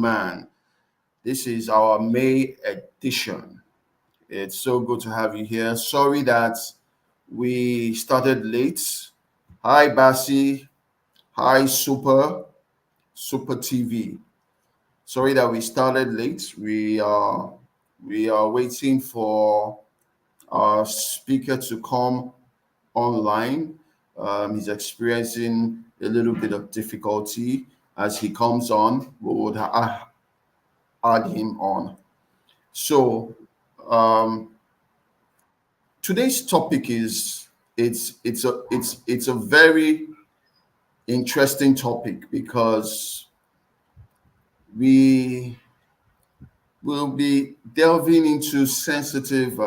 Man. This is our May edition. It's so good to have you here. Sorry that we started late. Hi, Bassi. Hi, Super TV. Sorry that we started late. We are waiting for our speaker to come online. He's experiencing a little bit of difficulty. As he comes on, we would add him on. So um, today's topic is it's a very interesting topic because we will be delving into sensitive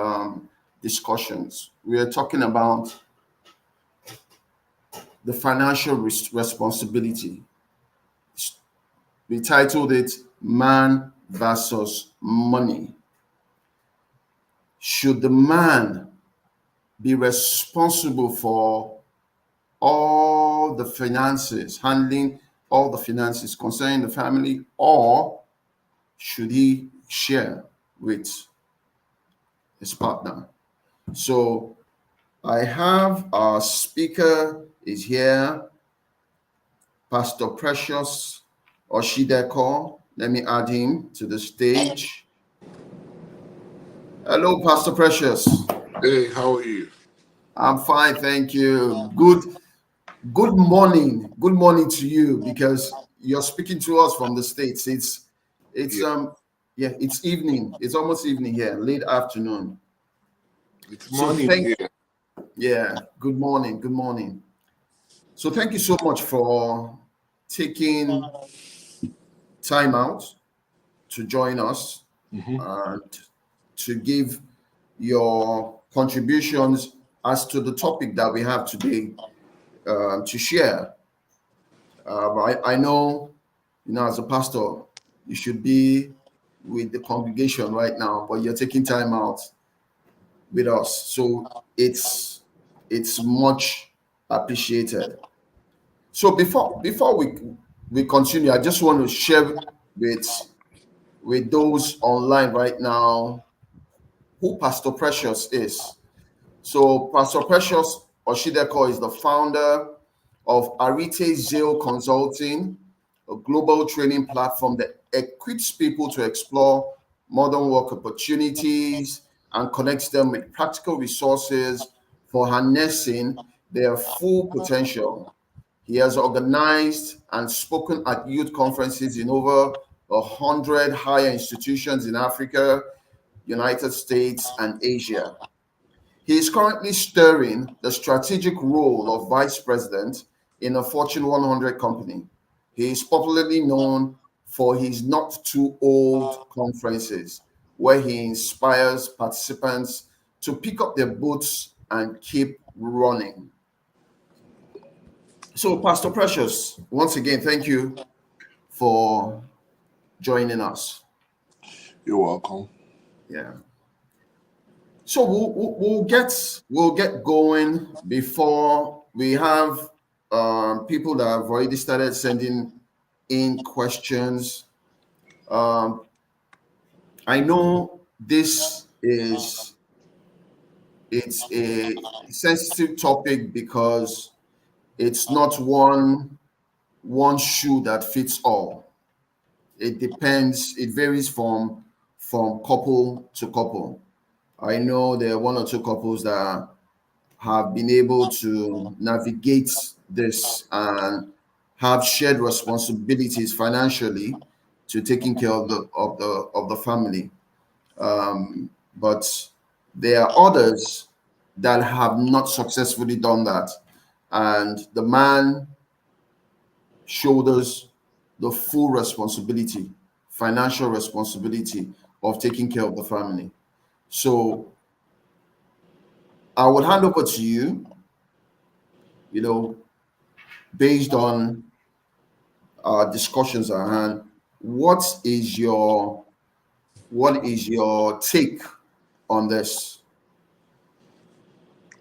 discussions. We are talking about the financial responsibility. We titled it "Man versus Money." Should the man be responsible for all the finances, handling all the finances concerning the family, or should he share with his partner? So I have our speaker is here, Pastor Precious Oshideko. Let me add him to the stage. Hello, Pastor Precious. Hey, how are you? I'm fine, thank you. Good morning. Good morning to you because you're speaking to us from the States. It's Yeah, yeah, it's evening. It's almost evening here, late afternoon. it's So morning thank here. yeah, good morning. Good morning. So thank you so much for taking time out to join us hmm and to give your contributions as to the topic that we have today to share. I know, as a pastor, you should be with the congregation right now, but you're taking time out with us, so it's much appreciated. So before we continue, I just want to share with those online right now who Pastor Precious is. So Pastor Precious Oshideko is the founder of Arite Zale Consulting, a global training platform that equips people to explore modern work opportunities and connects them with practical resources for harnessing their full potential. He has organized and spoken at youth conferences in over 100 higher institutions in Africa, United States, and Asia. He is currently stirring the strategic role of vice president in a Fortune 100 company. He is popularly known for his Not Too Old conferences, where he inspires participants to pick up their boots and keep running. So, Pastor Precious, once again, thank you for joining us. You're welcome. Yeah. So we'll get going before we have people that have already started sending in questions. Um, I know this is it's a sensitive topic because it's not one shoe that fits all. It depends. It varies from couple to couple. I know there are one or two couples that have been able to navigate this and have shared responsibilities financially to taking care of the family. But there are others that have not successfully done that, and the man shoulders the full responsibility, financial responsibility of taking care of the family. So I would hand over to you, you know, based on our discussions at hand. What is your take on this?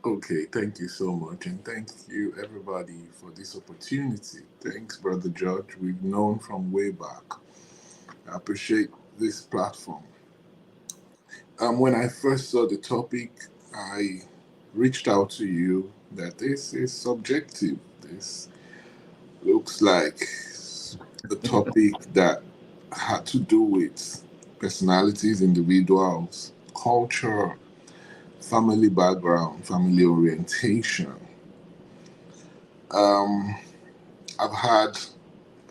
Okay, thank you so much, and thank you everybody for this opportunity. Thanks, Brother George. We've known from way back. I appreciate this platform. When I first saw the topic, I reached out to you that this is subjective. This looks like a topic that had to do with personalities, individuals, culture, family background, family orientation. Um, I've had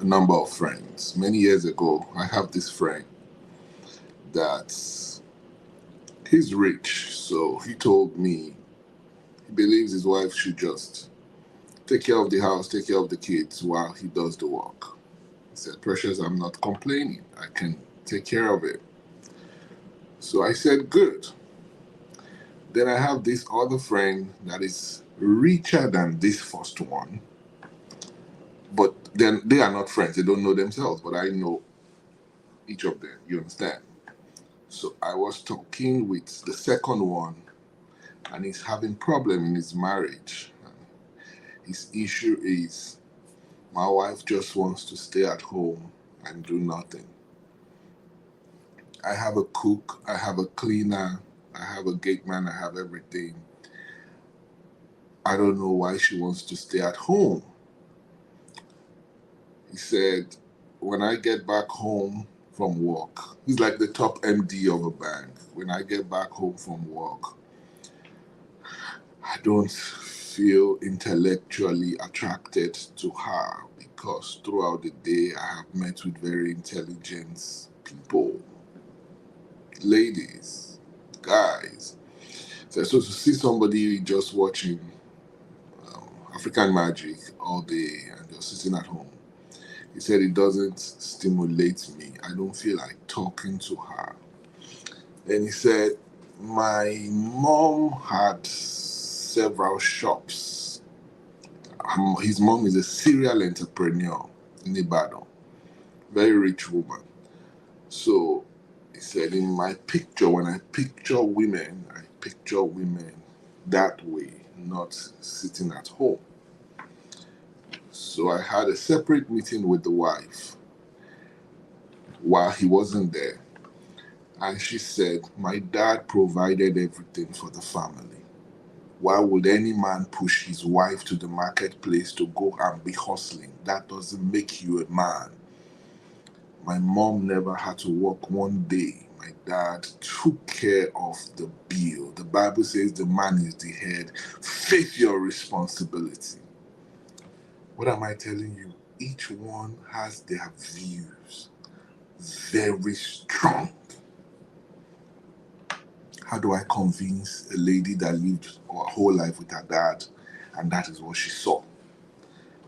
a number of friends. Many years ago, I have this friend that he's rich, so he told me he believes his wife should just take care of the house, take care of the kids while he does the work. He said, Precious, I'm not complaining. I can take care of it. So I said, good. Then I have this other friend that is richer than this first one, but then they are not friends. They don't know themselves, but I know each of them. You understand? So I was talking with the second one, and he's having problem in his marriage. His issue is my wife just wants to stay at home and do nothing. I have a cook, I have a cleaner, I have a gate man, I have everything. I don't know why she wants to stay at home. He said, when I get back home from work, he's like the top MD of a bank. When I get back home from work, I don't feel intellectually attracted to her because throughout the day I have met with very intelligent people, ladies, guys. So to see somebody just watching African Magic all day and just sitting at home, he said it doesn't stimulate me. I don't feel like talking to her. Then he said, my mom had several shops. His mom is a serial entrepreneur in Ibadan, very rich woman. So he said, in my picture, when I picture women that way, not sitting at home. So I had a separate meeting with the wife while he wasn't there. And she said, my dad provided everything for the family. Why would any man push his wife to the marketplace to go and be hustling? That doesn't make you a man. My mom never had to work one day. My dad took care of the bill. The Bible says the man is the head. Face your responsibility. What am I telling you? Each one has their views. Very strong. How do I convince a lady that lived her whole life with her dad and that is what she saw?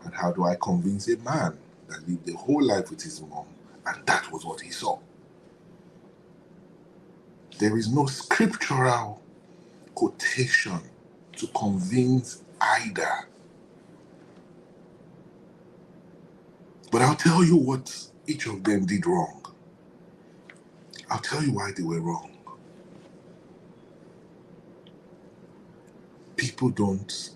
And how do I convince a man that lived the whole life with his mom and that was what he saw? There is no scriptural quotation to convince either. But I'll tell you what each of them did wrong. I'll tell you why they were wrong. People don't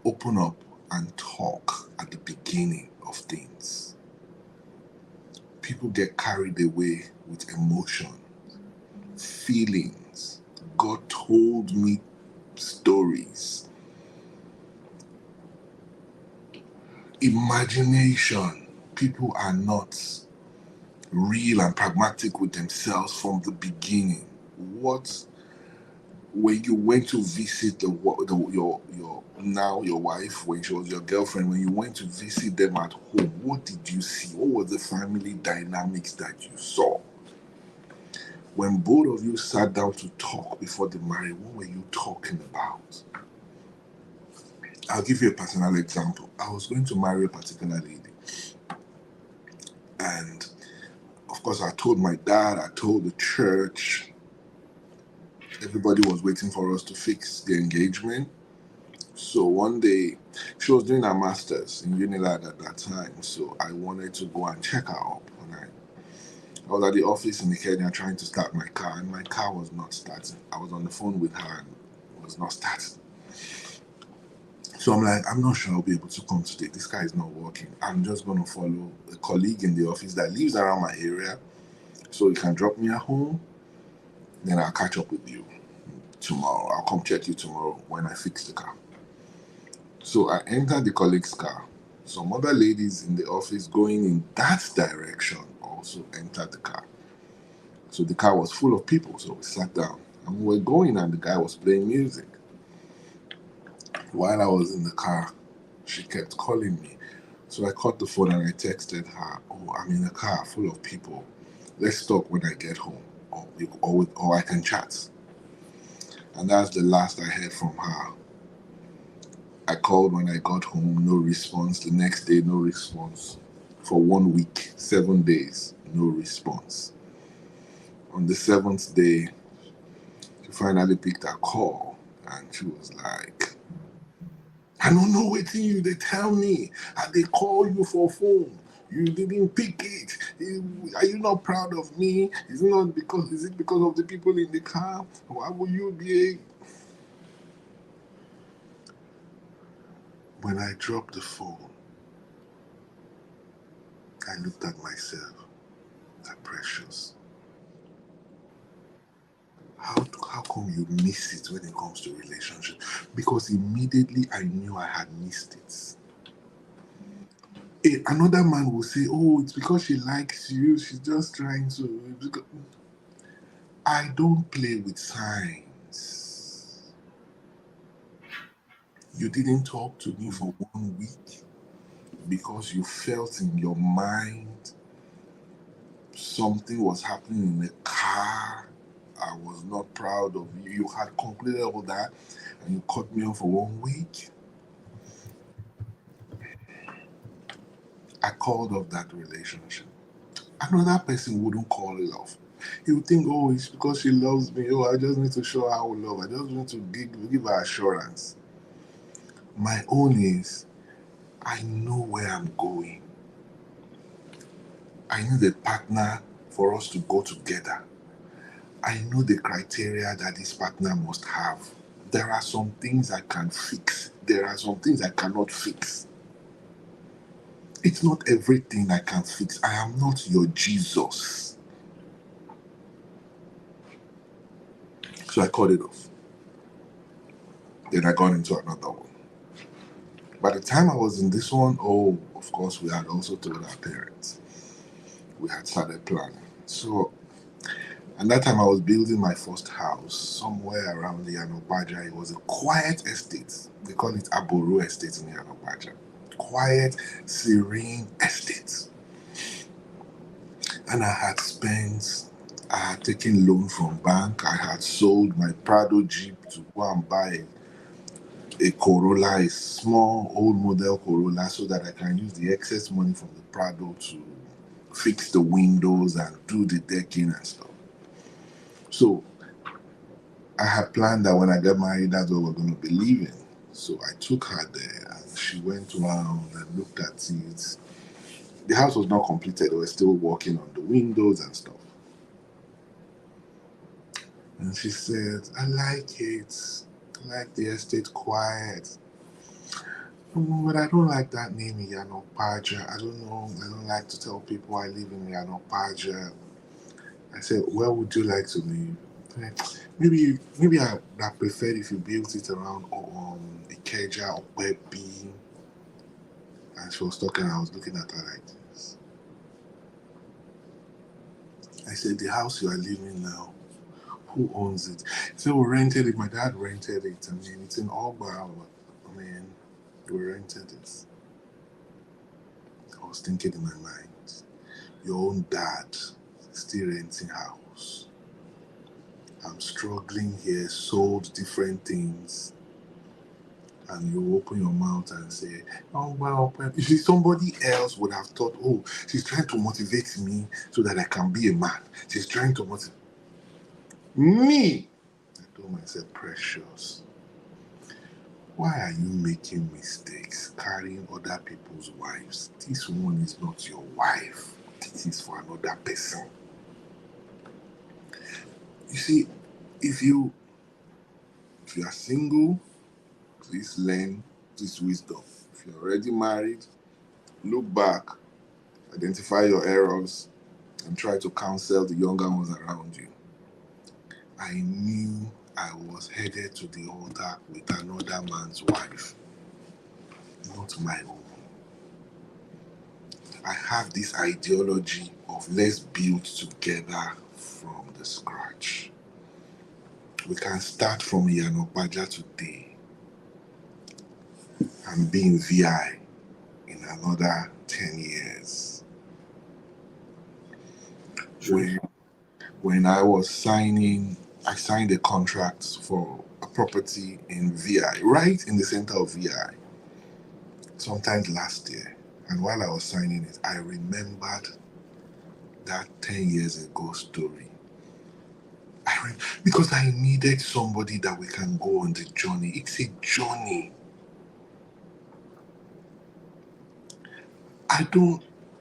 open up and talk at the beginning of things. People get carried away with emotion, feelings. God told me stories. Imagination. People are not real and pragmatic with themselves from the beginning. When you went to visit your wife, when she was your girlfriend, when you went to visit them at home, what did you see? What were the family dynamics that you saw? When both of you sat down to talk before the marriage, what were you talking about? I'll give you a personal example. I was going to marry a particular lady, and of course I told my dad, I told the church. Everybody was waiting for us to fix the engagement. So one day, she was doing her master's in Unilad at that time, so I wanted to go and check her up. And I was at the office in Kenya trying to start my car, and my car was not starting. I was on the phone with her, and it was not starting. So I'm like, I'm not sure I'll be able to come today. This guy is not working. I'm just going to follow a colleague in the office that lives around my area. So he can drop me at home. Then I'll catch up with you tomorrow. I'll come check you tomorrow when I fix the car. So I entered the colleague's car. Some other ladies in the office going in that direction also entered the car. So the car was full of people. So we sat down and we were going, and the guy was playing music. While I was in the car, she kept calling me. So I caught the phone and I texted her, "Oh, I'm in a car full of people. Let's talk when I get home, or I can chat." And that's the last I heard from her. I called when I got home, no response. The next day, no response. For 1 week, 7 days, no response. On the seventh day, she finally picked her call and she was like, "I don't know what you they tell me. And they call you for phone. You didn't pick it. Are you not proud of me? Is it because of the people in the car? Why would you be?" When I dropped the phone, I looked at myself. That precious. How come you miss it when it comes to relationship? Because immediately I knew I had missed it. Another man will say, "Oh, it's because she likes you. She's just trying to." I don't play with signs. You didn't talk to me for 1 week because you felt in your mind something was happening in the car. I was not proud of you. You had concluded all that and you cut me off for 1 week. I called off that relationship. Another person wouldn't call it off. He would think, "Oh, it's because she loves me. Oh, I just need to show her love. I just need to give her assurance." My own is, I know where I'm going. I need a partner for us to go together. I know the criteria that this partner must have. There are some things I can fix. There are some things I cannot fix. It's not everything I can fix. I am not your Jesus. So I cut it off. Then I got into another one. By the time I was in this one, oh, of course, we had also told our parents. We had started planning. So, and that time I was building my first house somewhere around the Yanobaja. It was a quiet estate. They call it Aboru Estate in Yanobaja. Quiet, serene estate. And I had taken loan from bank. I had sold my Prado Jeep to go and buy a Corolla, a small old model Corolla, so that I can use the excess money from the Prado to fix the windows and do the decking and stuff. So I had planned that when I get married, that's where we're going to be living. So I took her there and she went around and looked at it. The house was not completed. They were still working on the windows and stuff. And she said, "I like it. I like the estate quiet. But I don't like that name, Yanopaja. I don't know. I don't like to tell people I live in Yanopaja." I said, "Where would you like to live?" Maybe I prefer if you built it around Ikeja or Webby. And she was talking, I was looking at her like this. I said, "The house you are living now, who owns it?" He said, "We rented it. My dad rented it. I mean, it's in Ogba. I mean, we rented it." I was thinking in my mind, your own dad still renting house. I'm struggling here, sold different things. And you open your mouth and say, "Oh, well," you see, somebody else would have thought, "Oh, she's trying to motivate me so that I can be a man. She's trying to motivate me." I told myself, "Precious, why are you making mistakes carrying other people's wives? This one is not your wife. This is for another person." You see, if you are single, please learn this wisdom. If you're already married, look back, identify your errors, and try to counsel the younger ones around you. I knew I was headed to the altar with another man's wife, not my own. I have this ideology of let's build together from the scratch. We can start from Yanopaja today and be in VI in another 10 years. When I was I signed a contract for a property in VI, right in the center of VI, sometimes last year. And while I was signing it, I remembered that 10 years ago story. Because I needed somebody that we can go on the journey. It's a journey.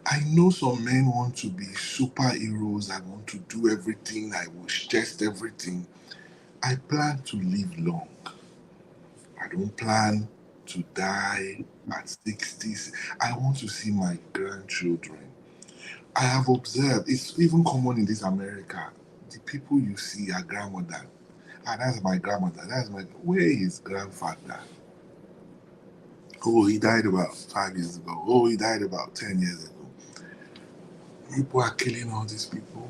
I know some men want to be superheroes. I want to do everything. I will test everything. I plan to live long. I don't plan to die at 60s. I want to see my grandchildren. I have observed, it's even common in this America, the people you see are grandmother. Ah, that's my grandmother. Where is grandfather? Oh, he died about 5 years ago. Oh, he died about 10 years ago. People are killing all these people.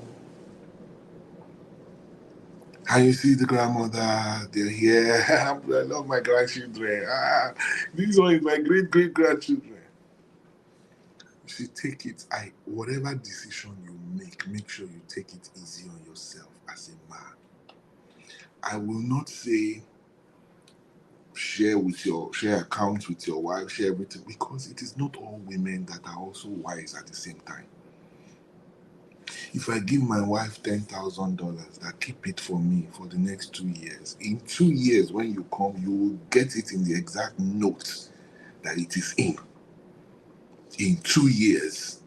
And you see the grandmother, they're here. I love my grandchildren. This one is my great grandchildren. You see, take it. Whatever decision you make sure you take it easy on yourself as a man. I will not say share accounts with your wife, share everything, because it is not all women that are also wise at the same time. If I give my wife $10,000 that keep it for me for the next 2 years, in 2 years when you come, you will get it in the exact note that it is in. In 2 years,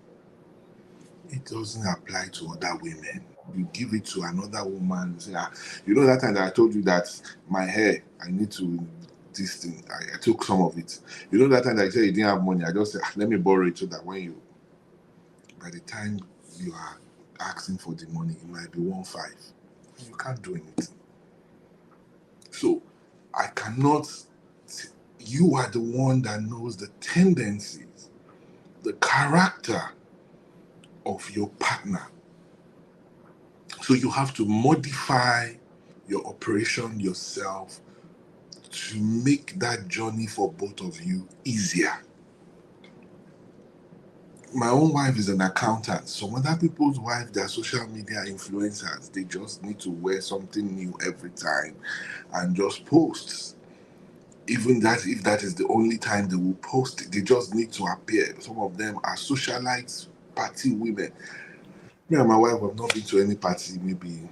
it doesn't apply to other women. You give it to another woman, you say, you know that time that I told you that my hair, I need to this thing. I took some of it. You know that time that I said you didn't have money, I just said, let me borrow it so that by the time you are asking for the money, it might be 1.5. You can't do anything. So I cannot. You are the one that knows the tendencies, the character of your partner. So you have to modify your operation yourself to make that journey for both of you easier. My own wife is an accountant. Some other people's wives, they're social media influencers. They just need to wear something new every time and just post. Even that, if that is the only time they will post it, they just need to appear. Some of them are socialites, party women. Me and my wife have not been to any party, maybe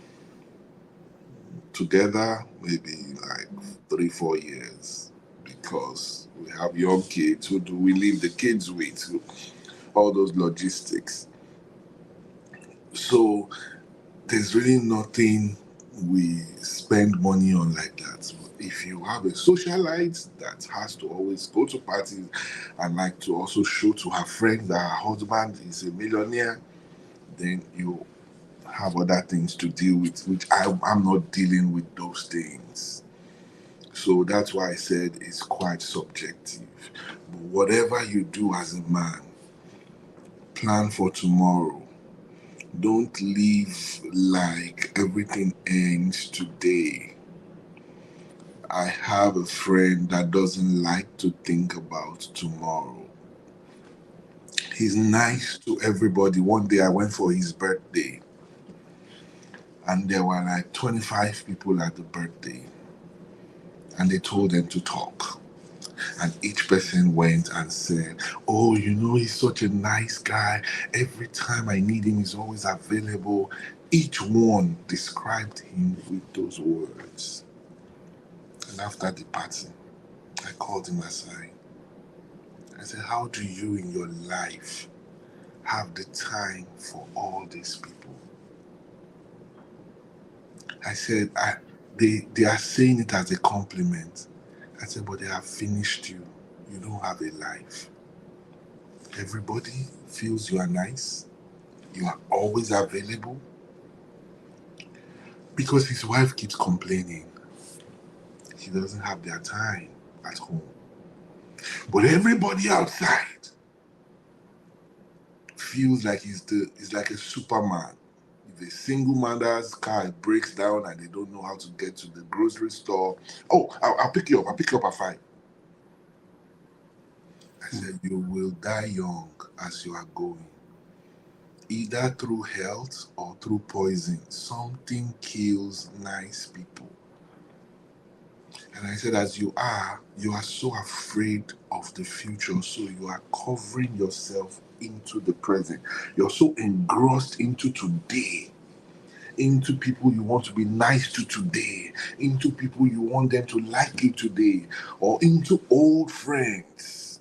together, maybe like 3-4 years, because we have young kids. Who do we leave the kids with? All those logistics. So there's really nothing we spend money on like that. If you have a socialite that has to always go to parties and like to also show to her friends that her husband is a millionaire, then you have other things to deal with, which I'm not dealing with those things. So that's why I said it's quite subjective. But whatever you do as a man, plan for tomorrow. Don't live like everything ends today. I have a friend that doesn't like to think about tomorrow. He's nice to everybody. One day I went for his birthday, and there were like 25 people at the birthday, and they told them to talk. And each person went and said, oh, he's such a nice guy. Every time I need him, he's always available. Each one described him with those words. And after the party, I called him aside. I said, how do you in your life have the time for all these people? I said, they are saying it as a compliment. I said, but they have finished you. you don't have a life. Everybody feels you are nice. You are always available. Because his wife keeps complaining. He doesn't have their time at home. But everybody outside feels like he's like a Superman. If a single mother's car breaks down and they don't know how to get to the grocery store, oh, I'll pick you up. I'll pick you up at 5. I said, you will die young as you are going. Either through health or through poison. Something kills nice people. And I said, as you are so afraid of the future, so you are covering yourself into the present. You're so engrossed into today, into people you want to be nice to today, into people you want them to like you today, or into old friends.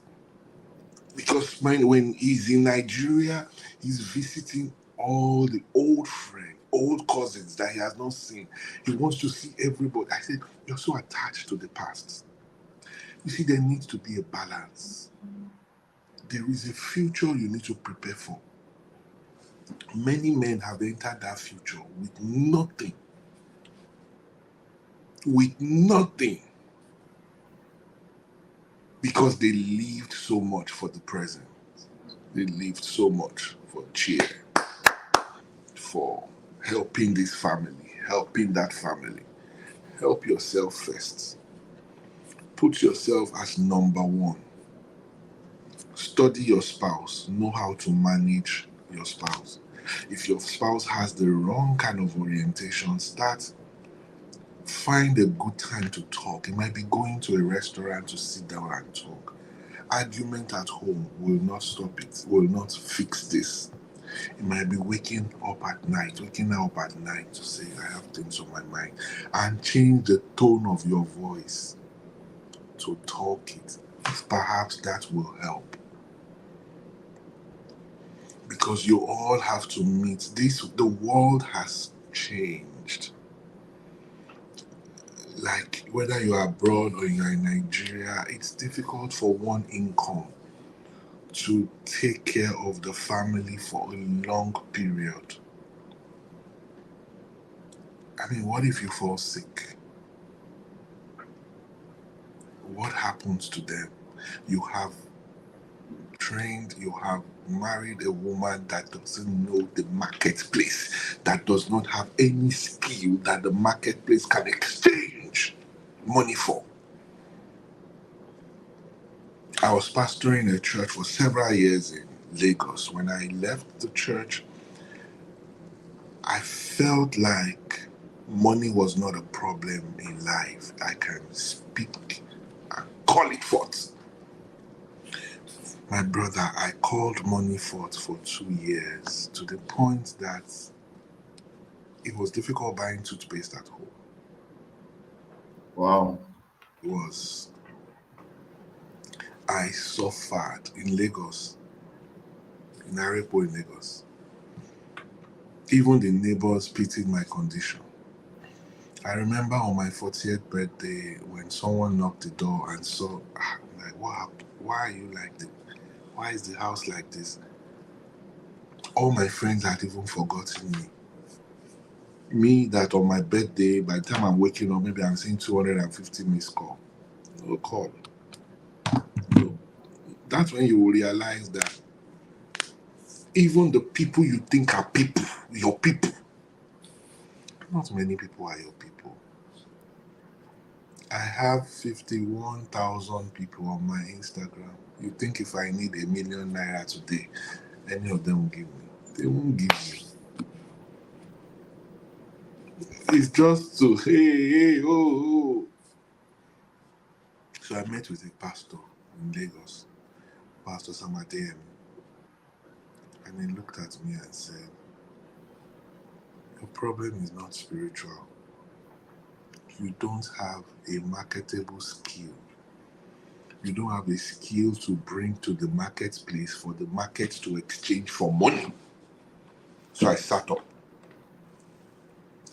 Because when he's in Nigeria, he's visiting all the old friends, old cousins that he has not seen. He wants to see everybody. I said, you're so attached to the past. You see, there needs to be a balance. There is a future you need to prepare for. Many men have entered that future with nothing. With nothing. Because they lived so much for the present. They lived so much for cheer, for helping this family, helping that family. Help yourself first. Put yourself as number one. Study your spouse. Know how to manage your spouse. If your spouse has the wrong kind of orientation, find a good time to talk. It might be going to a restaurant to sit down and talk. Argument at home will not stop it, will not fix this. It might be waking up at night to say, I have things on my mind, and change the tone of your voice to talk it. Perhaps that will help. Because you all have to meet this. The world has changed. Like whether you are abroad or you are in Nigeria, it's difficult for one income to take care of the family for a long period. I mean, what if you fall sick? What happens to them? You have married a woman that doesn't know the marketplace, that does not have any skill that the marketplace can exchange money for. I was pastoring a church for several years in Lagos. When I left the church, I felt like money was not a problem in life. I can speak and call it forth. My brother, I called money forth for 2 years to the point that it was difficult buying toothpaste at home. Wow. It was. I suffered in Lagos, in Arepo in Lagos. Even the neighbors pitied my condition. I remember on my 40th birthday when someone knocked the door and saw, like, what happened? Why are you like this? Why is the house like this? All my friends had even forgotten me. Me that on my birthday, by the time I'm waking up, maybe I'm seeing 250 missed call. No call. No. That's when you will realize that even the people you think are people, your people, not many people are your people. I have 51,000 people on my Instagram. You think if I need ₦1 million today, any of them will give me? They won't give me. It's just to, hey, oh. So I met with a pastor in Lagos, Pastor Samadem, and he looked at me and said, your problem is not spiritual. You don't have a marketable skill. You don't have a skill to bring to the marketplace for the market to exchange for money. So I sat up.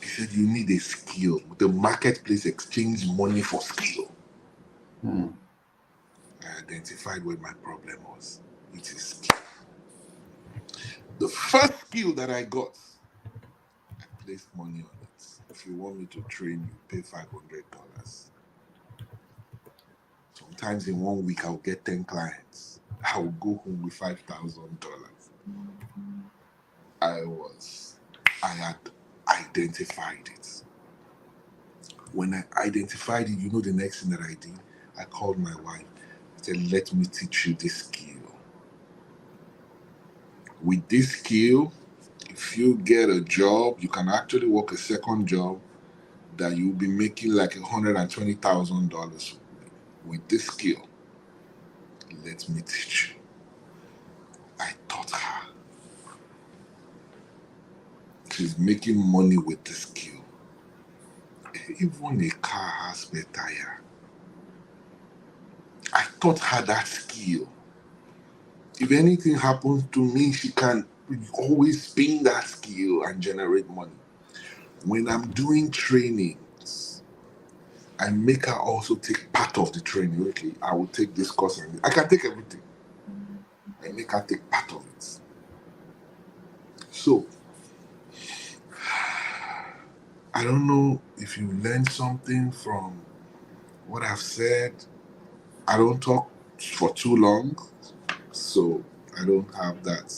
He said, you need a skill. The marketplace exchange money for skill. I I identified what my problem was. It is skill. The first skill that I got, I placed money on it. If you want me to train you, pay $500. Sometimes in 1 week, I'll get 10 clients. I'll go home with $5,000. I had identified it. When I identified it, you know the next thing that I did? I called my wife. I said, let me teach you this skill. With this skill, if you get a job, you can actually work a second job that you'll be making like $120,000 with this skill. Let me teach you. I taught her. She's making money with this skill. Even a car has spare tire. I taught her that skill. If anything happens to me, she can always spin that skill and generate money. When I'm doing trainings, I make her also take part of the training. Okay, I will take this course and I can take everything. I make her take part of it. So, I don't know if you learned something from what I've said. I don't talk for too long, so I don't have that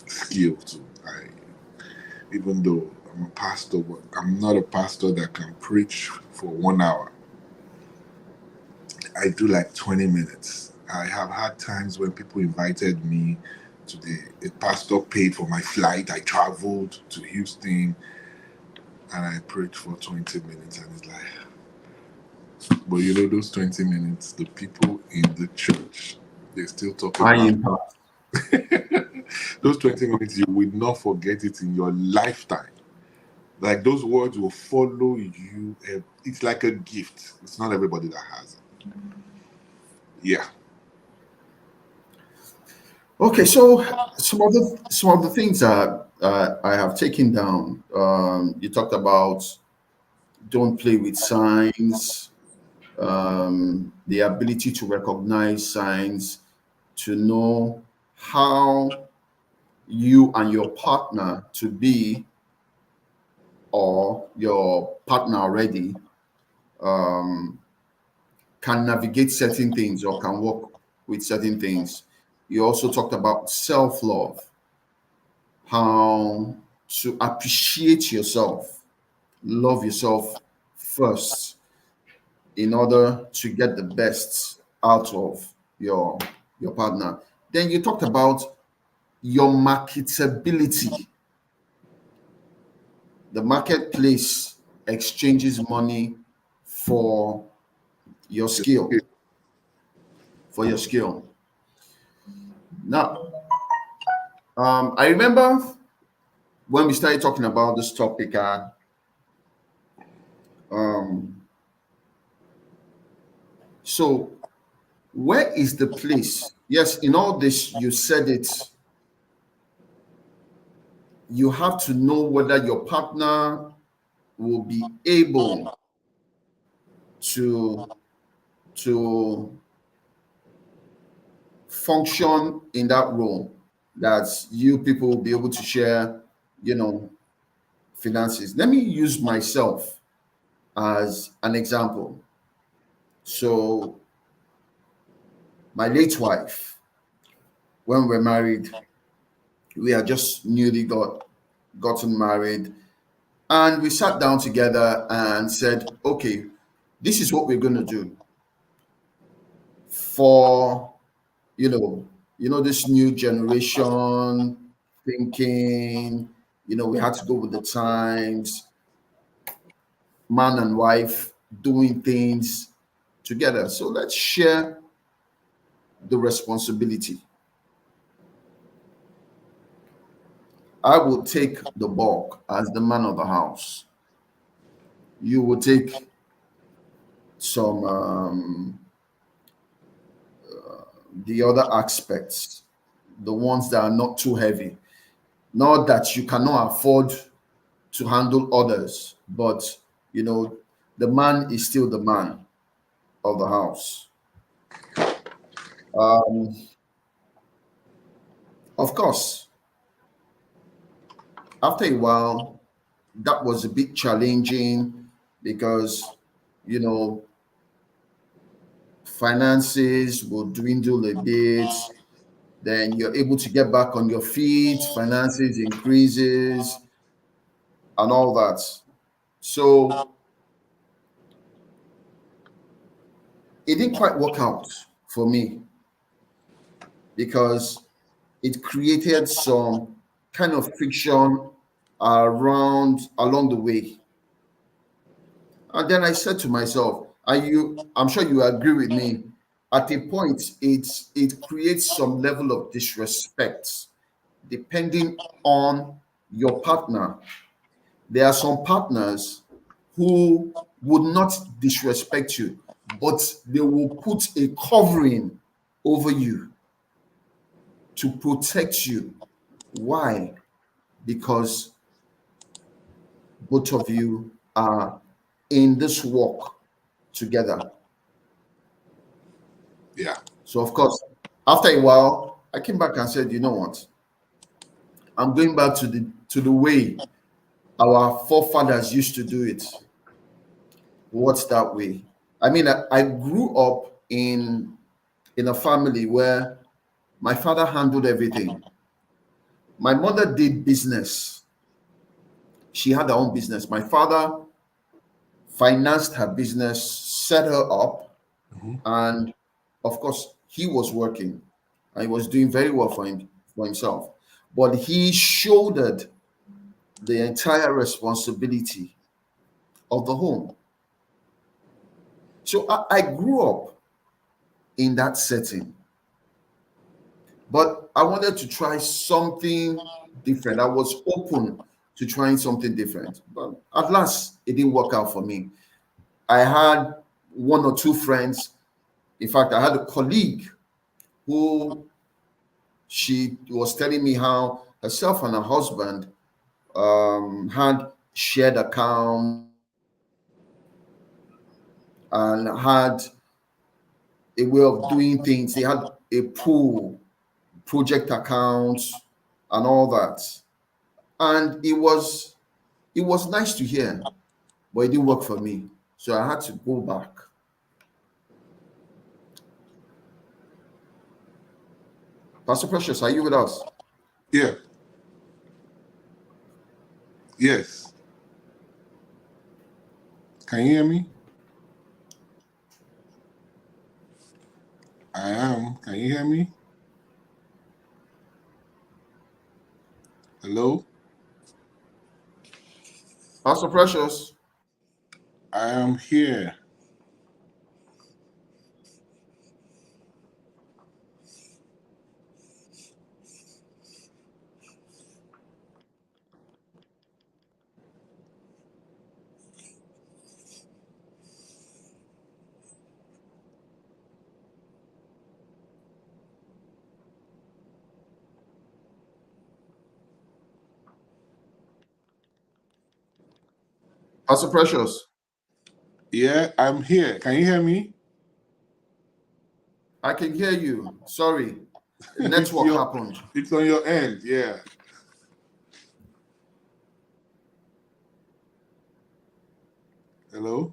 skill to. Even though I'm a pastor, but I'm not a pastor that can preach for 1 hour. I do like 20 minutes. I have had times when people invited me to a pastor paid for my flight. I traveled to Houston and I preached for 20 minutes, and it's like, but you know, those 20 minutes, the people in the church, they still talk High about impact. those 20 minutes. You will not forget it in your lifetime. Like those words will follow you. It's like a gift. It's not everybody that has it. Yeah. Okay, so some of the things that I have taken down. You talked about don't play with signs, the ability to recognize signs, to know how you and your partner to be, or your partner already, um, can navigate certain things or can work with certain things. You also talked about self love, how to appreciate yourself, love yourself first in order to get the best out of your partner. Then you talked about your marketability. The marketplace exchanges money for your skill, for your skill. Now, I remember when we started talking about this topic, um, so where is the place? Yes, in all this, you said it. You have to know whether your partner will be able to to function in that role, that you people will be able to share, you know, finances. Let me use myself as an example. So my late wife, when we're married, we had just newly gotten married, and we sat down together and said, okay, this is what we're going to do for, this new generation thinking. We had to go with the times, man and wife doing things together. So let's share the responsibility. I will take the bulk as the man of the house. You will take some the other aspects, the ones that are not too heavy. Not that you cannot afford to handle others, but you know, the man is still the man of the house. Um, of course, after a while, that was a bit challenging because, you know, finances will dwindle a bit. Then you're able to get back on your feet, finances increases, and all that. So it didn't quite work out for me because it created some kind of friction around along the way. And then I said to myself, I'm sure you agree with me, at a point it creates some level of disrespect depending on your partner. There are some partners who would not disrespect you, but they will put a covering over you to protect you. Why? Because both of you are in this walk together. Yeah. So, of course, after a while, I came back and said, you know what? I'm going back to the way our forefathers used to do it. What's that way? I mean, I grew up in a family where my father handled everything. My mother did business. She had her own business. My father financed her business, set her up, Mhm. and of course, he was working and he was doing very well for himself. But he shouldered the entire responsibility of the home. So I grew up in that setting, but I wanted to try something different. I was open to trying something different, but at last it didn't work out for me. I had one or two friends. In fact, I had a colleague who she was telling me how herself and her husband had shared accounts and had a way of doing things. They had a pool, project accounts, and all that. And it was nice to hear, but it didn't work for me. So I had to go back. Pastor Precious, are you with us? Yeah. Yes. Can you hear me? I am. Can you hear me? Hello? Pastor Precious, I am here. Pastor Precious, Yeah, I'm here. Can you hear me? I can hear you. Sorry, it's network your happened. it's on your end, yeah. Hello?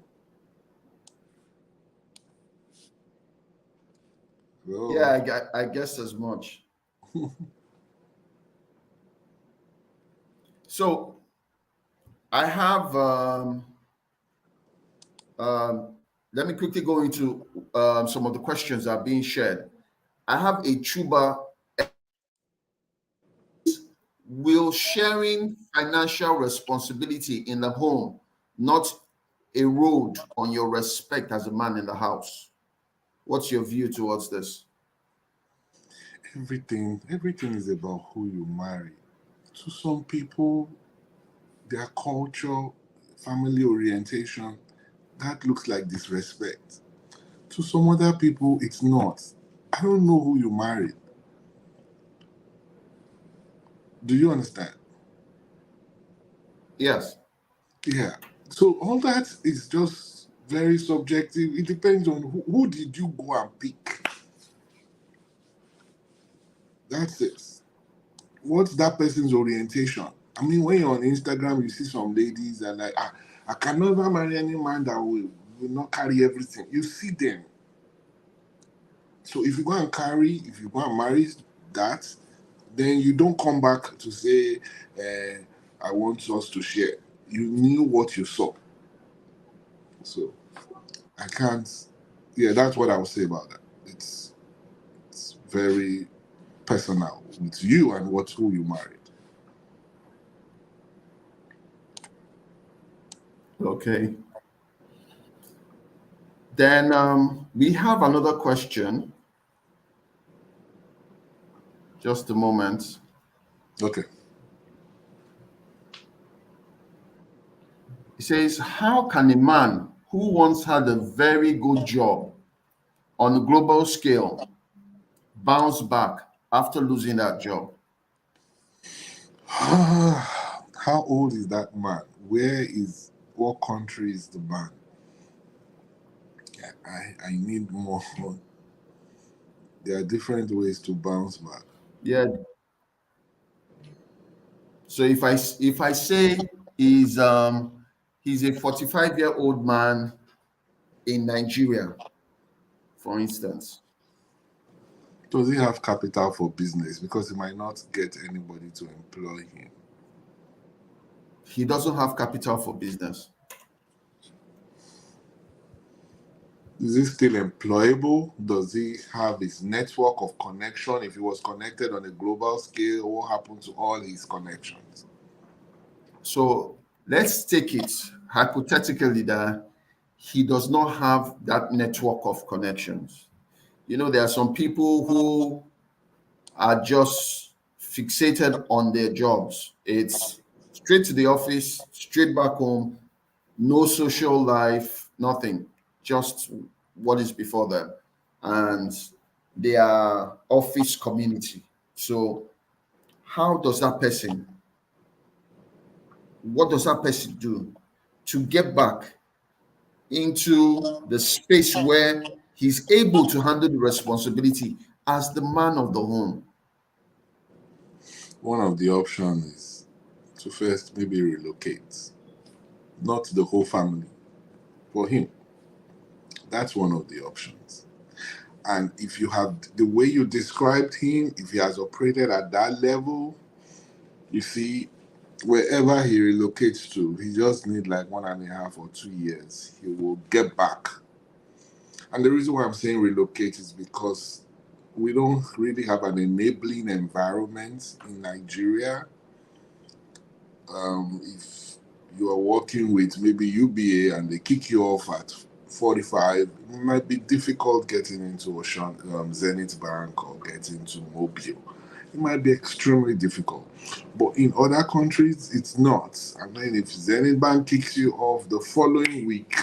Yeah, Hello. I guess as much. So I have um, let me quickly go into some of the questions that are being shared. I have a Chuba. Will sharing financial responsibility in the home not erode on your respect as a man in the house? What's your view towards this? Everything is about who you marry. To some people, their culture, family orientation, that looks like disrespect. To some other people, it's not. I don't know who you married. Do you understand? Yes. Yeah. So all that is just very subjective. It depends on who did you go and pick. That's it. What's that person's orientation? I mean, when you're on Instagram, you see some ladies and like, I can never marry any man that will not carry everything. You see them. So if you go and marry that, then you don't come back to say, I want us to share. You knew what you saw. So I can't, yeah, that's what I would say about that. It's very personal with you and who you married. Okay. Then we have another question. Just a moment. Okay. It says, how can a man who once had a very good job on a global scale bounce back after losing that job? How old is that man? What country is the man? I need more. There are different ways to bounce back. Yeah. So if I say he's a 45-year-old man in Nigeria, for instance. Does he have capital for business? Because he might not get anybody to employ him. He doesn't have capital for business. Is he still employable? Does he have his network of connection? If he was connected on a global scale, what happened to all his connections? So let's take it hypothetically that he does not have that network of connections. There are some people who are just fixated on their jobs. It's straight to the office, straight back home, no social life, nothing, just what is before them and their office community. So, what does that person do to get back into the space where he's able to handle the responsibility as the man of the home? One of the options is to first maybe relocate, not the whole family, for him. That's one of the options. And if you have the way you described him, if he has operated at that level, you see, wherever he relocates to, he just need like 1.5 or 2 years. He will get back. And the reason why I'm saying relocate is because we don't really have an enabling environment in Nigeria. If you are working with maybe UBA and they kick you off at 45, it might be difficult getting into Zenith Bank or getting into Mobile. It might be extremely difficult. But in other countries, it's not. And then if Zenith Bank kicks you off the following week,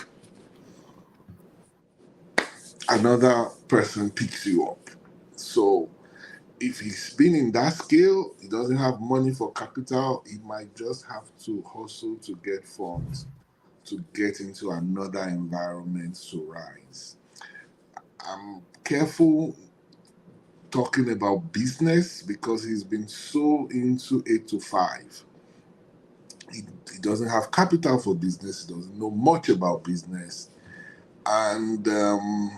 another person picks you up. So if he's been in that scale, he doesn't have money for capital, he might just have to hustle to get funds to get into another environment to rise. I'm careful talking about business because he's been so into 8 to 5. He doesn't have capital for business, he doesn't know much about business. And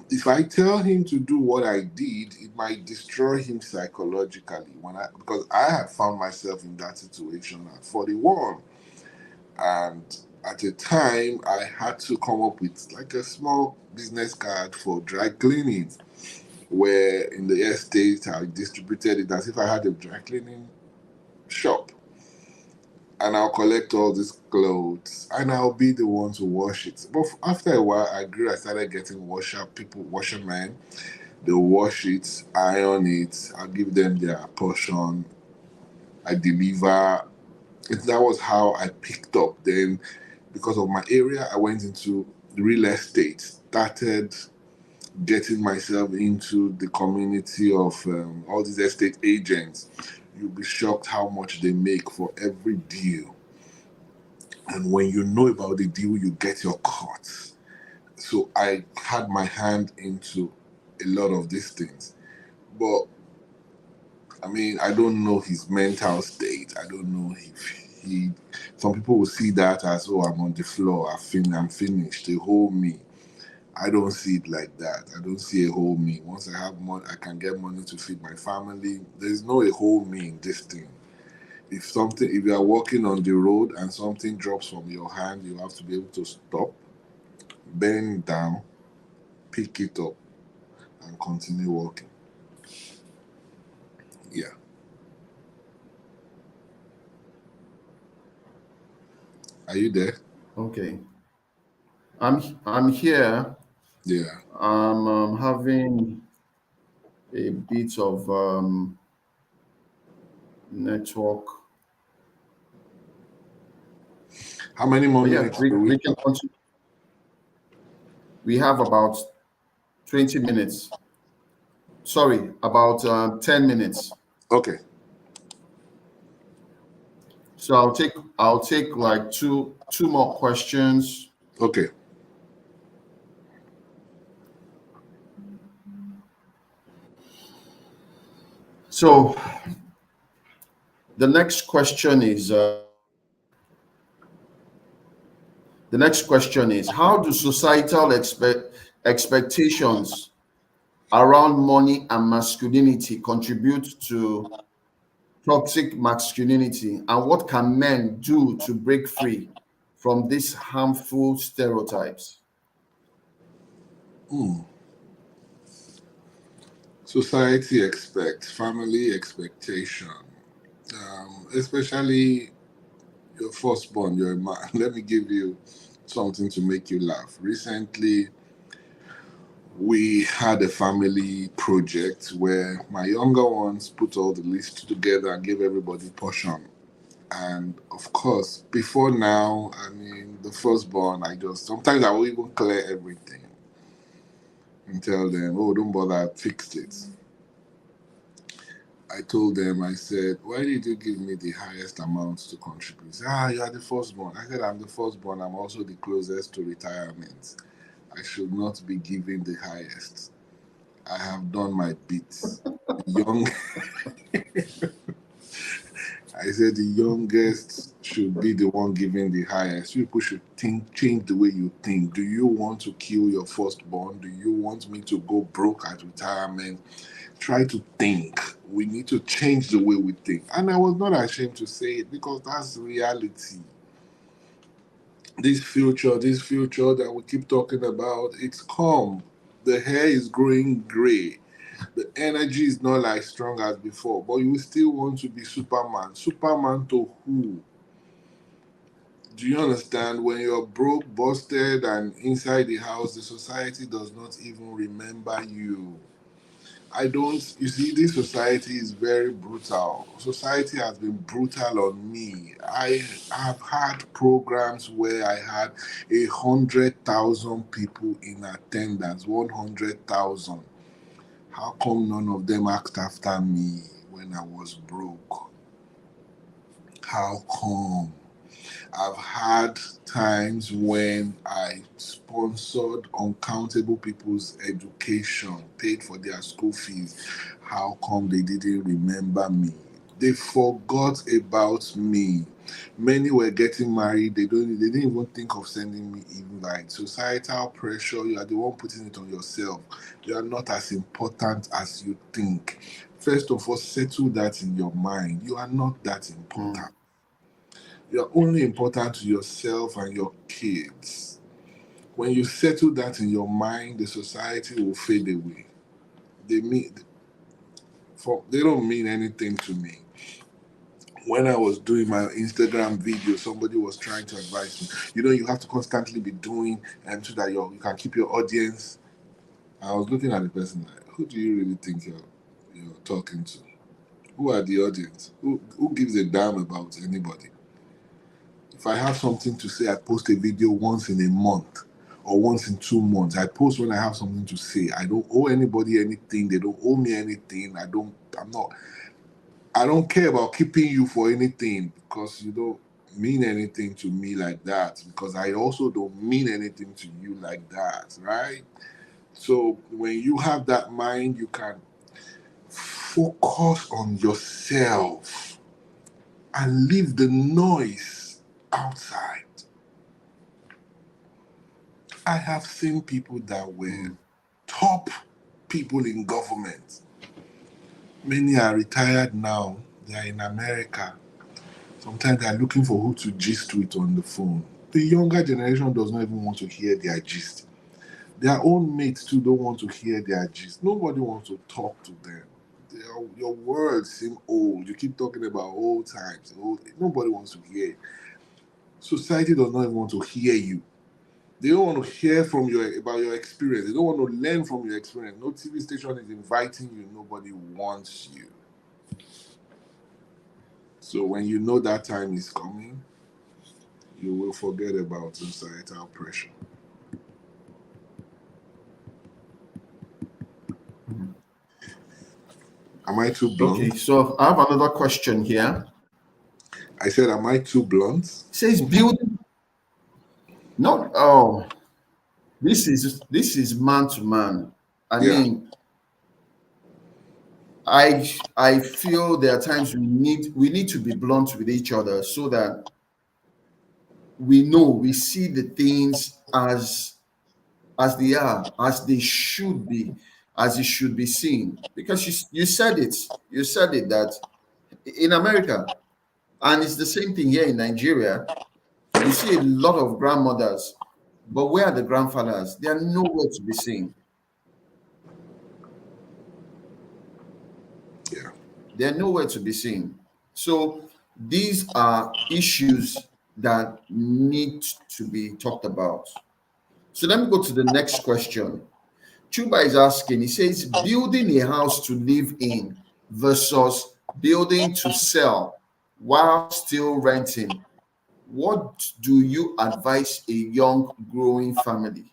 if I tell him to do what I did, it might destroy him psychologically. Because I had found myself in that situation at 41, and at a time I had to come up with like a small business card for dry cleaning, where in the estate I distributed it as if I had a dry cleaning shop. And I'll collect all these clothes and I'll be the one to wash it. But after a while, I started getting washermen. They'll wash it, iron it, I'll give them their portion, I deliver. That was how I picked up. Then, because of my area, I went into real estate, started getting myself into the community of all these estate agents. You'll be shocked how much they make for every deal. And when you know about the deal, you get your cut. So I had my hand into a lot of these things. But I mean, I don't know his mental state. I don't know if he. Some people will see that as, oh, I'm on the floor. I'm finished. They hold me. I don't see it like that. I don't see a whole me. Once I have money, I can get money to feed my family. There's no a whole me in this thing. If you are walking on the road and something drops from your hand, you have to be able to stop, bend down, pick it up, and continue walking. Yeah. Are you there? Okay. I'm here. Yeah. I'm having a bit of network. How many more But yeah, minutes do we we can have? continue. We have about 20 minutes. Sorry, about 10 minutes. Okay. So I'll take like two more questions. Okay. So the next question is how do societal expectations around money and masculinity contribute to toxic masculinity, and what can men do to break free from these harmful stereotypes? Hmm. Society expects, family expectation, especially your firstborn, you're a man. Let me give you something to make you laugh. Recently, we had a family project where my younger ones put all the lists together and gave everybody portion. And of course, before now, I mean, the firstborn, sometimes I will even clear everything and tell them, oh, don't bother, I fixed it. I told them, I said, why did you give me the highest amount to contribute? He said, you are the firstborn. I said, I'm the firstborn. I'm also the closest to retirement. I should not be given the highest. I have done my bits. Young, I said, the youngest should be the one giving the highest. People should change the way you think. Do you want to kill your firstborn? Do you want me to go broke at retirement? Try to think. We need to change the way we think. And I was not ashamed to say it because that's reality. This future that we keep talking about, it's come. The hair is growing gray. The energy is not like strong as before, but you still want to be Superman. Superman to who? Do you understand? When you're broke, busted, and inside the house, the society does not even remember you. I don't, you see, this society is very brutal. Society has been brutal on me. I have had programs where I had 100,000 people in attendance, 100,000. How come none of them asked after me when I was broke? How come? I've had times when I sponsored uncountable people's education, paid for their school fees. How come they didn't remember me? They forgot about me. Many were getting married. They didn't even think of sending me invite. Societal pressure, you are the one putting it on yourself. You are not as important as you think. First of all, settle that in your mind. You are not that important. You're only important to yourself and your kids. When you settle that in your mind, the society will fade away. They mean they don't mean anything to me. When I was doing my Instagram video, somebody was trying to advise me. You have to constantly be doing and so that you can keep your audience. I was looking at the person like, who do you really think you're talking to? Who are the audience? Who gives a damn about anybody? If I have something to say, I post a video once in a month or once in 2 months. I post when I have something to say. I don't owe anybody anything. They don't owe me anything. I don't care about keeping you for anything because you don't mean anything to me like that. Because I also don't mean anything to you like that, right? So when you have that mind, you can focus on yourself and leave the noise outside. I have seen people that were top people in government. Many are retired now. They are in America. Sometimes they are looking for who to gist with on the phone. The younger generation does not even want to hear their gist. Their own mates too don't want to hear their gist. Nobody wants to talk to them. Your words seem old. You keep talking about old times. Nobody wants to hear it. Society does not even want to hear you. They don't want to hear from you about your experience. They don't want to learn from your experience. No TV station is inviting you. Nobody wants you. So when you know that time is coming, you will forget about societal pressure. Am I too blunt? Okay, so I have another question here. I said, am I too blunt? It says building. No, oh, this is man to man. I Yeah. mean, I feel there are times we need to be blunt with each other so that we see the things as they are, as they should be, as it should be seen. Because you said it, that in America, and it's the same thing here in Nigeria. You see a lot of grandmothers, but where are the grandfathers? They are nowhere to be seen. Yeah. They're nowhere to be seen. So these are issues that need to be talked about. So let me go to the next question. Chuba is asking, he says, building a house to live in versus building to sell while still renting. What do you advise a young growing family?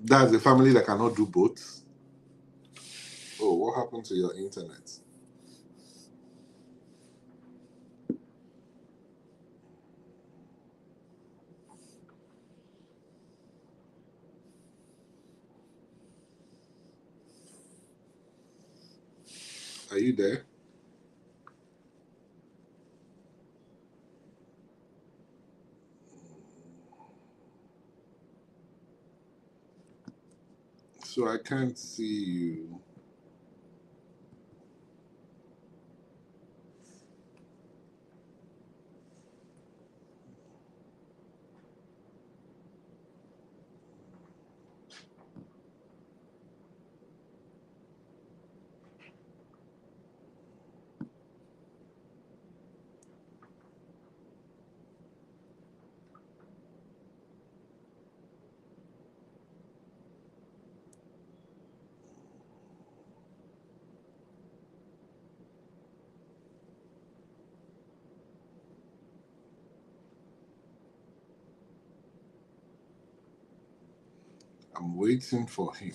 That's a family that cannot do both. Oh, what happened to your internet? Are you there? So I can't see you. I'm waiting for him.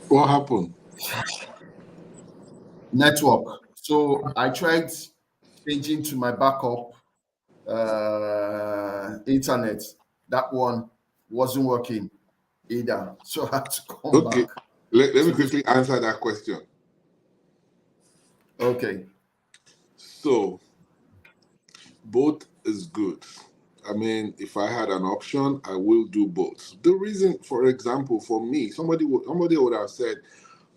What happened? network. So I tried changing to my backup internet. That one wasn't working either. So I had to come Okay, back let me to this. quickly answer that question. Okay. So both is good. I mean, if I had an option, I will do both. The reason, for example, for me, somebody would have said,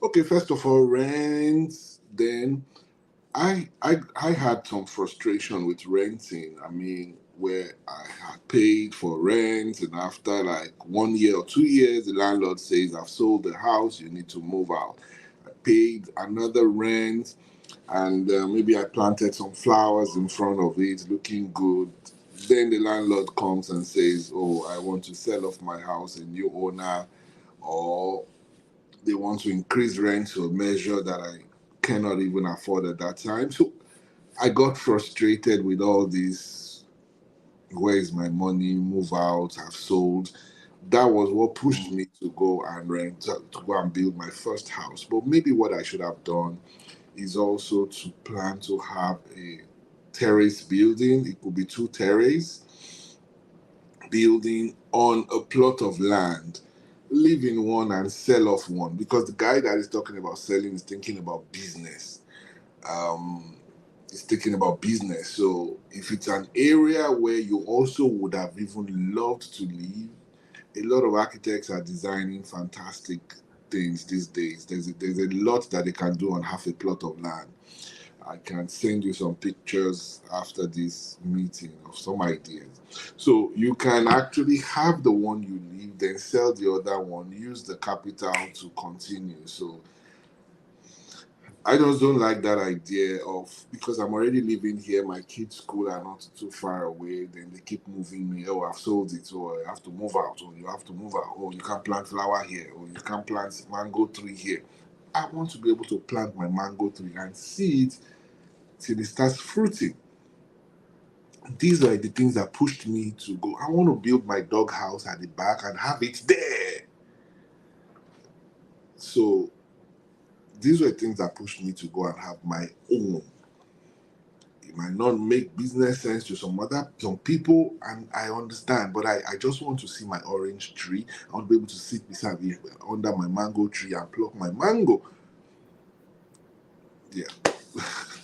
okay, first of all, rent, then I had some frustration with renting. I mean, where I had paid for rent, and after like 1 year or 2 years, the landlord says, I've sold the house, you need to move out. I paid another rent, and maybe I planted some flowers in front of it, looking good. Then the landlord comes and says, oh, I want to sell off my house, a new owner, or they want to increase rent to a measure that I cannot even afford at that time. So I got frustrated with all this. Where is my money? Move out. I've sold. That was what pushed me to go and rent, to go and build my first house. But maybe what I should have done is also to plan to have a terrace building. It could be two terrace building on a plot of land, live in one and sell off one, because the guy that is talking about selling is thinking about business. Um, is thinking about business. So if it's an area where you also would have even loved to live, a lot of architects are designing fantastic things these days. There's a lot that they can do on half a plot of land. I can send you some pictures after this meeting of some ideas. So you can actually have the one you leave, then sell the other one, use the capital to continue. So I just don't like that idea of, because I'm already living here, my kids' school are not too far away, then they keep moving me. Oh, I've sold it, or I have to move out, or you have to move out, or you can't plant flower here, or you can't plant mango tree here. I want to be able to plant my mango tree and see it till it starts fruiting. These are the things that pushed me to go. I want to build my dog house at the back and have it there. So these were things that pushed me to go and have my own. It might not make business sense to some people, and I understand, but I just want to see my orange tree. I want to be able to sit beside it under my mango tree and pluck my mango. Yeah,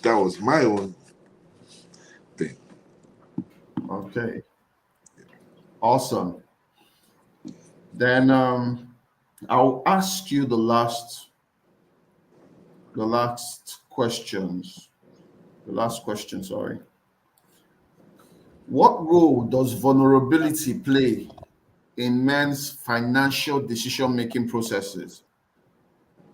that was my own thing. Okay. Awesome. Then I'll ask you the last questions. The last question, sorry. What role does vulnerability play in men's financial decision-making processes?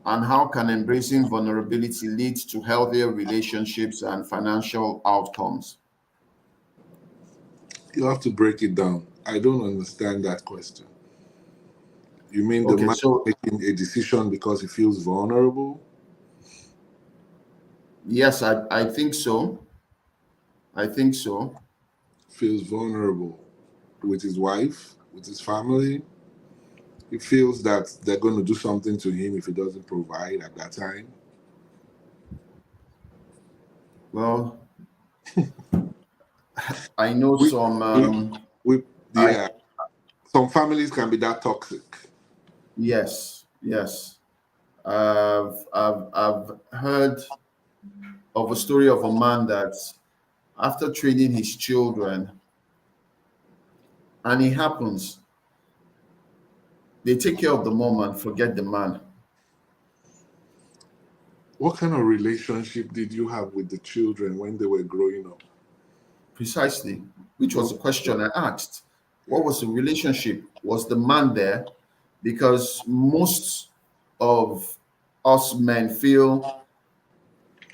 And how can embracing vulnerability lead to healthier relationships and financial outcomes? You have to break it down. I don't understand that question. You mean the Okay, man so making a decision because he feels vulnerable? yes, I think so. I think so. Feels vulnerable with his wife, with his family. He feels that they're going to do something to him if he doesn't provide at that time. Well, I know We, some. we, we, I yeah, some families can be that toxic. Yes, yes. I've heard of a story of a man that after training his children, and it happens, they take care of the mom and forget the man. What kind of relationship did you have with the children when they were growing up? Precisely, which was What the was question that? I asked. What Yeah. was the relationship? Was the man there? Because most of us men feel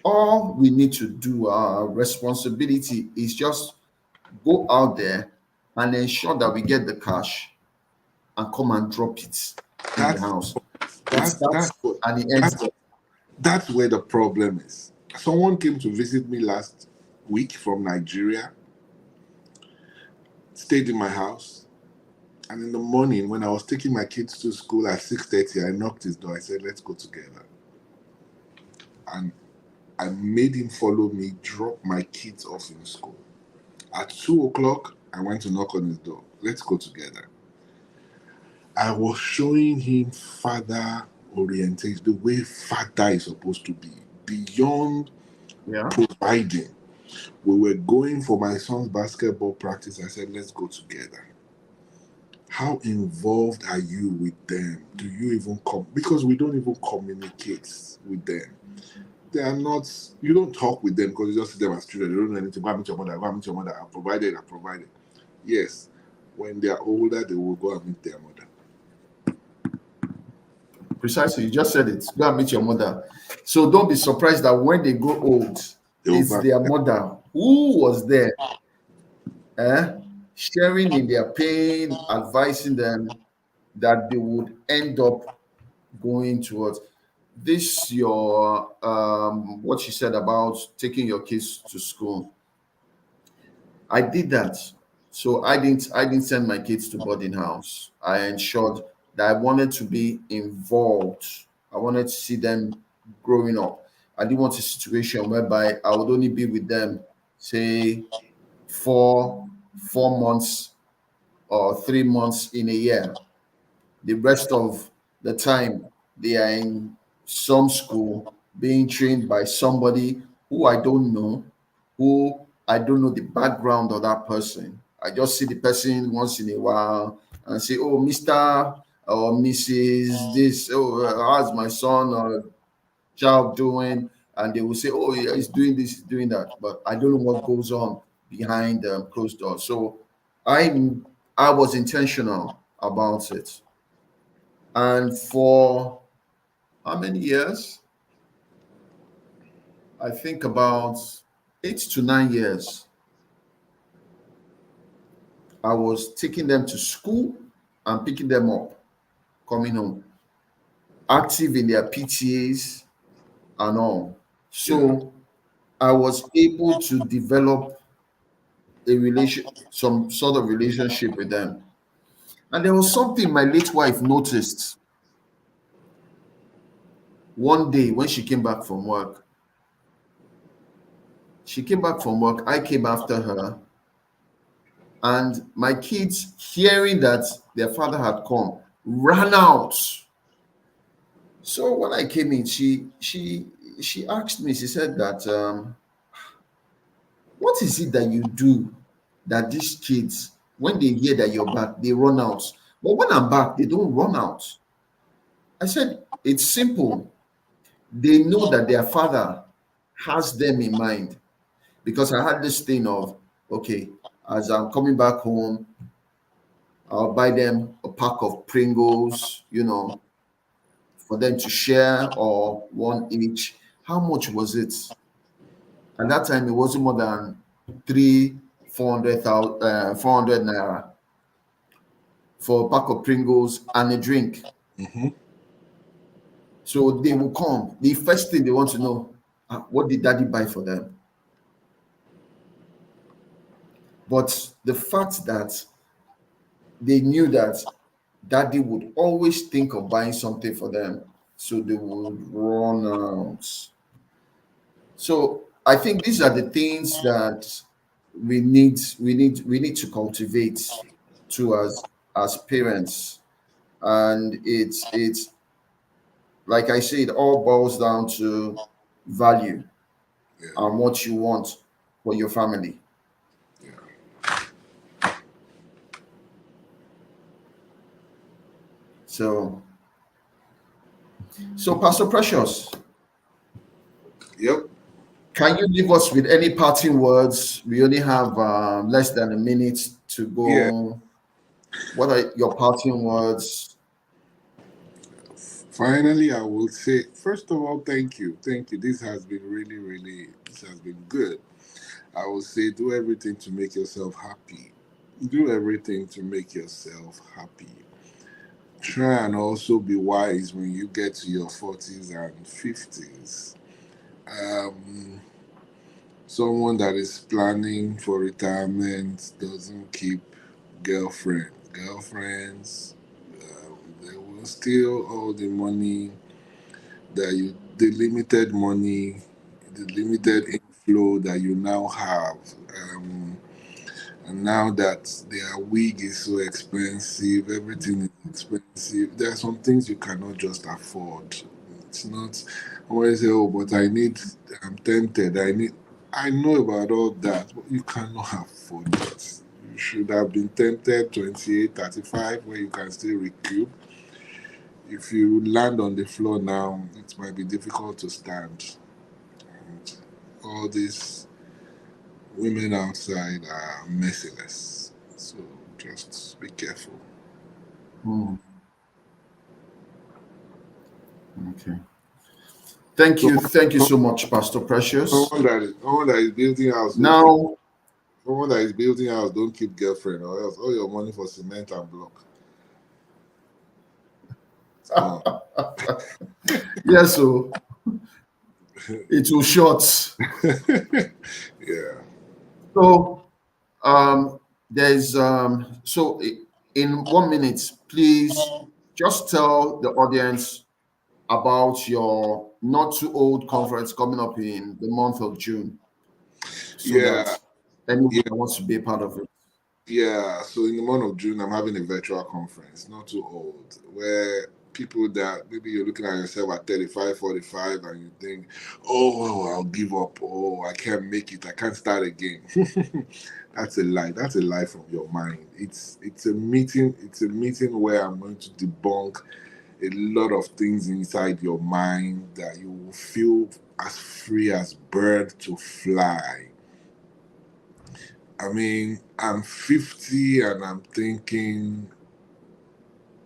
all we need to do, our responsibility is just go out there and ensure that we get the cash and come and drop it in the That's house. It that's starts that's what and it ends that's there. that's where the problem is. Someone came to visit me last week from Nigeria, stayed in my house, and in the morning when I was taking my kids to school at 6:30, I knocked his door. I said, "Let's go together." And I made him follow me, drop my kids off in school. At 2 o'clock, I went to knock on his door. Let's go together. I was showing him father orientation, the way father is supposed to be, beyond Yeah. providing. We were going for my son's basketball practice. I said, let's go together. How involved are you with them? Do you even come? Because we don't even communicate with them. They are not, you don't talk with them because you just see them as children. They don't know anything. Go and meet your mother, go and meet your mother. I provided, I provided. Yes, when they are older, they will go and meet their mother. Precisely. You just said it. Go and meet your mother. So don't be surprised that when they grow old, They will it's back. their mother who was there, eh? Sharing in their pain, advising them that they would end up going towards this. Your what you said about taking your kids to school. I did that. So I didn't send my kids to boarding house. I ensured that I wanted to be involved. I wanted to see them growing up. I didn't want a situation whereby I would only be with them, say, four months or 3 months in a year. The rest of the time they are in some school being trained by somebody who I don't know, who I don't know the background of that person. I just see the person once in a while and say, oh, Mr. or Mrs. This, oh, how's my son or child doing? And they will say, oh, yeah, he's doing this, he's doing that. But I don't know what goes on behind closed doors. So I I was intentional about it. And for how many years? I think about 8 to 9 years. I was taking them to school and picking them up, coming home, active in their PTAs and all. Yeah. So I was able to develop a some sort of relationship with them. And there was something my late wife noticed one day when she came back from work. She came back from work, I came after her, and my kids, hearing that their father had come, ran out. So when I came in, she asked me. She said that, "What is it that you do that these kids, when they hear that you're back, they run out? But when I'm back, they don't run out." I said, "It's simple. They know that their father has them in mind." Because I had this thing of, okay, as I'm coming back home, I'll buy them a pack of Pringles, for them to share, or one each. How much was it? At that time, it wasn't more than three, 400,000, 400 naira for a pack of Pringles and a drink. Mm-hmm. So they will come. The first thing they want to know, what did daddy buy for them? But the fact that they knew that daddy would always think of buying something for them, so they would run out. So I think these are the things that we need to cultivate to as parents. And it's like I say, it all boils down to value Yeah. and what you want for your family. Yeah. So Pastor Precious, Yep. can you leave us with any parting words? We only have less than a minute to Yeah. go. What are your parting words? Finally, I will say, first of all, thank you. Thank you. This has been really, really, this has been good. I will say, do everything to make yourself happy. Do everything to make yourself happy. Try and also be wise when you get to your 40s and 50s. Um, Someone that is planning for retirement doesn't keep girlfriends. Girlfriends, they will steal all the money the limited money the limited inflow that you now have. Um, and now that their wig is so expensive, everything is expensive. There are some things you cannot just afford. It's not. I always say, "Oh, but I need. I'm tempted. I need." I know about all that, but you cannot afford it. You should have been tempted 28, 35, where you can still recoup. If you land on the floor now, it might be difficult to stand. And all these women outside are merciless. So just be careful. Hmm. Okay. Thank So you. Thank you so much, Pastor Precious. someone that is building house, don't keep Now, someone that is building house, don't keep girlfriend, or else all your money for cement and block. It's gone. yes, so it will short. Yeah. So there's in 1 minute, please just tell the audience about your not too old conference coming up in the month of June, so that Yeah. anyone Yeah. that wants to be a part of it. Yeah, so in the month of June, I'm having a virtual conference, not too old, where people that maybe you're looking at yourself at 35, 45, and you think, oh, I'll give up. Oh, I can't make it. I can't start again. That's a lie. That's a lie from your mind. It's a meeting. It's a meeting where I'm going to debunk a lot of things inside your mind that you will feel as free as bird to fly. I mean, I'm 50 and I'm thinking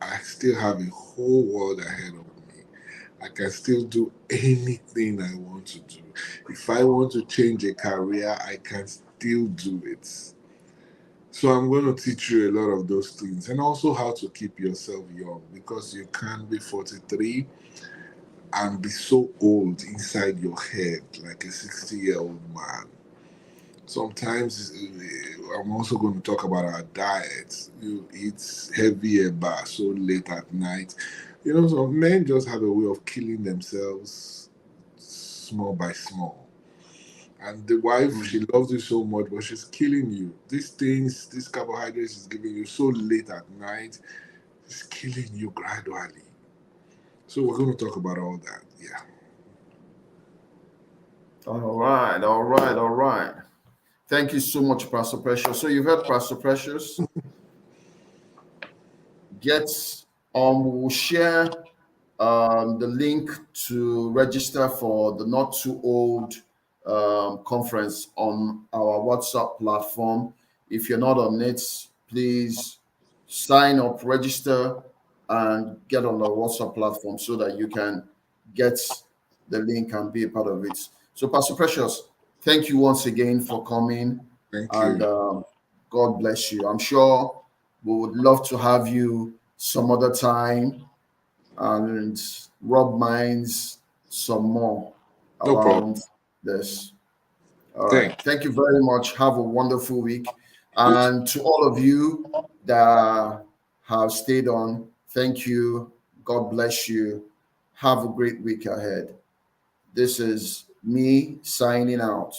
I still have a whole world ahead of me. I can still do anything I want to do. If I want to change a career, I can still do it. So I'm going to teach you a lot of those things and also how to keep yourself young because you can't be 43 and be so old inside your head like a 60-year-old man. Sometimes I'm also going to talk about our diet. You eat heavier bar so late at night. You know, so men just have a way of killing themselves small by small. And the wife, she Mm. loves you so much, but she's killing you. These things, these carbohydrates is giving you so late at night, it's killing you gradually. So we're going to talk about all that. Yeah. All right, all right, all right. Thank you so much, Pastor Precious. So you've heard Pastor Precious. Get we'll share the link to register for the Not Too Old conference on our WhatsApp platform. If you're not on it, please sign up, register, and get on the WhatsApp platform so that you can get the link and be a part of it. So, Pastor Precious, thank you once again for coming, Thank and you. God bless you. I'm sure we would love to have you some other time and rub minds some more No problem. around this. All right. Thank Thank you very much. Have a wonderful week. you. And to all of you that have stayed on, thank you. God bless you. Have a great week ahead. This is me signing out.